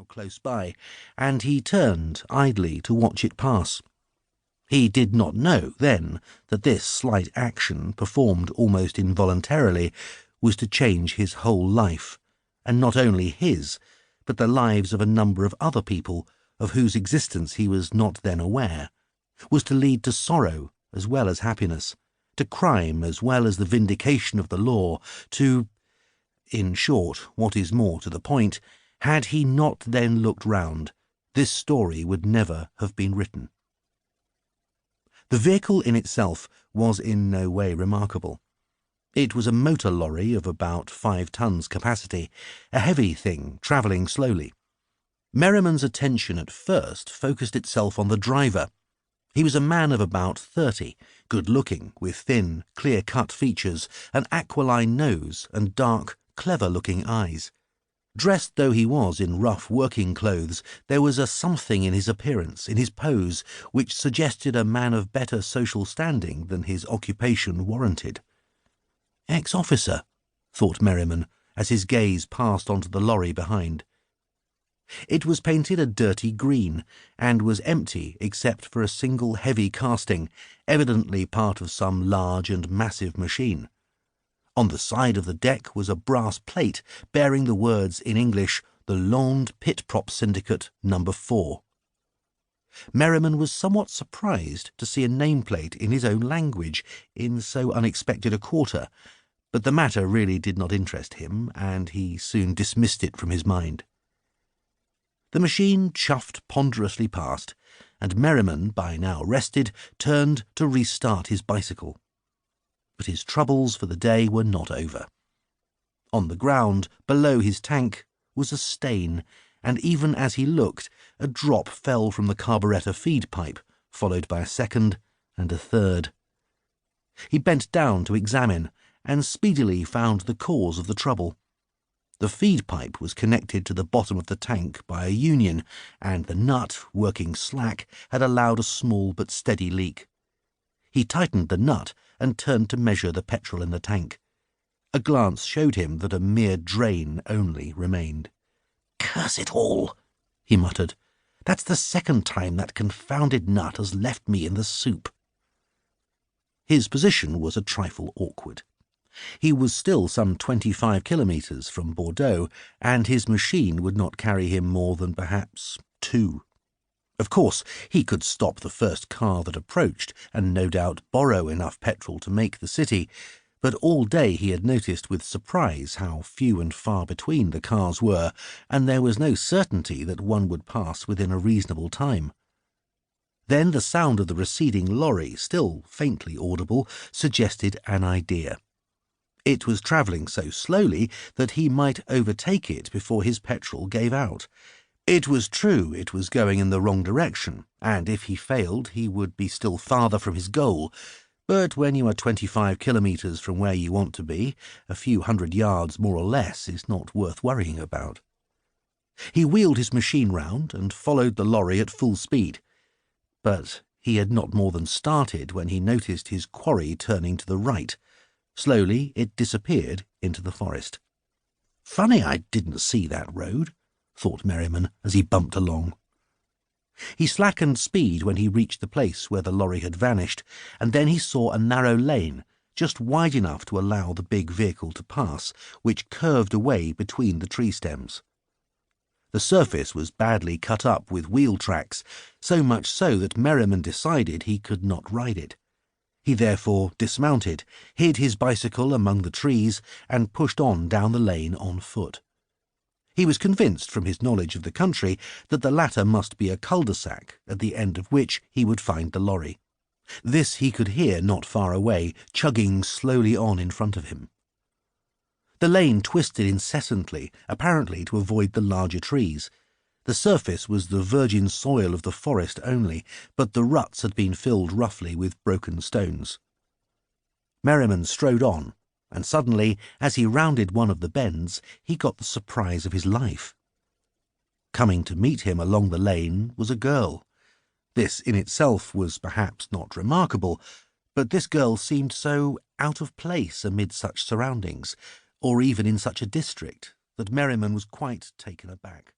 now close by, and he turned idly to watch it pass. He did not know then that this slight action, performed almost involuntarily, was to change his whole life, and not only his, but the lives of a number of other people of whose existence he was not then aware, was to lead to sorrow as well as happiness, to crime as well as the vindication of the law, to— in short, what is more to the point, had he not then looked round, this story would never have been written. The vehicle in itself was in no way remarkable. It was a motor lorry of about 5 tons capacity, a heavy thing travelling slowly. Merriman's attention at first focused itself on the driver. He was a man of about 30, good-looking, with thin, clear-cut features, an aquiline nose, and dark, clever-looking eyes. Dressed though he was in rough working clothes, there was a something in his appearance, in his pose, which suggested a man of better social standing than his occupation warranted. Ex-officer, thought Merriman, as his gaze passed onto the lorry behind. It was painted a dirty green, and was empty except for a single heavy casting, evidently part of some large and massive machine. On the side of the deck was a brass plate bearing the words in English, "The Londe Pit Prop Syndicate No. 4. Merriman was somewhat surprised to see a nameplate in his own language in so unexpected a quarter, but the matter really did not interest him, and he soon dismissed it from his mind. The machine chuffed ponderously past, and Merriman, by now rested, turned to restart his bicycle. But his troubles for the day were not over. On the ground, below his tank, was a stain, and even as he looked, a drop fell from the carburettor feed pipe, followed by a second and a third. He bent down to examine, and speedily found the cause of the trouble. The feed pipe was connected to the bottom of the tank by a union, and the nut, working slack, had allowed a small but steady leak. He tightened the nut and turned to measure the petrol in the tank. A glance showed him that a mere drain only remained. "Curse it all," he muttered. "That's the second time that confounded nut has left me in the soup." His position was a trifle awkward. He was still some 25 kilometres from Bordeaux, and his machine would not carry him more than perhaps 2. Of course, he could stop the first car that approached, and no doubt borrow enough petrol to make the city, but all day he had noticed with surprise how few and far between the cars were, and there was no certainty that one would pass within a reasonable time. Then the sound of the receding lorry, still faintly audible, suggested an idea. It was travelling so slowly that he might overtake it before his petrol gave out. It was true it was going in the wrong direction, and if he failed he would be still farther from his goal, but when you are 25 kilometres from where you want to be, a few hundred yards more or less is not worth worrying about. He wheeled his machine round and followed the lorry at full speed, but he had not more than started when he noticed his quarry turning to the right. Slowly it disappeared into the forest. "Funny I didn't see that road," thought Merriman as he bumped along. He slackened speed when he reached the place where the lorry had vanished, and then he saw a narrow lane, just wide enough to allow the big vehicle to pass, which curved away between the tree stems. The surface was badly cut up with wheel tracks, so much so that Merriman decided he could not ride it. He therefore dismounted, hid his bicycle among the trees, and pushed on down the lane on foot. He was convinced from his knowledge of the country that the latter must be a cul-de-sac, at the end of which he would find the lorry. This he could hear not far away, chugging slowly on in front of him. The lane twisted incessantly, apparently to avoid the larger trees. The surface was the virgin soil of the forest only, but the ruts had been filled roughly with broken stones. Merriman strode on, and suddenly, as he rounded one of the bends, he got the surprise of his life. Coming to meet him along the lane was a girl. This in itself was perhaps not remarkable, but this girl seemed so out of place amid such surroundings, or even in such a district, that Merriman was quite taken aback.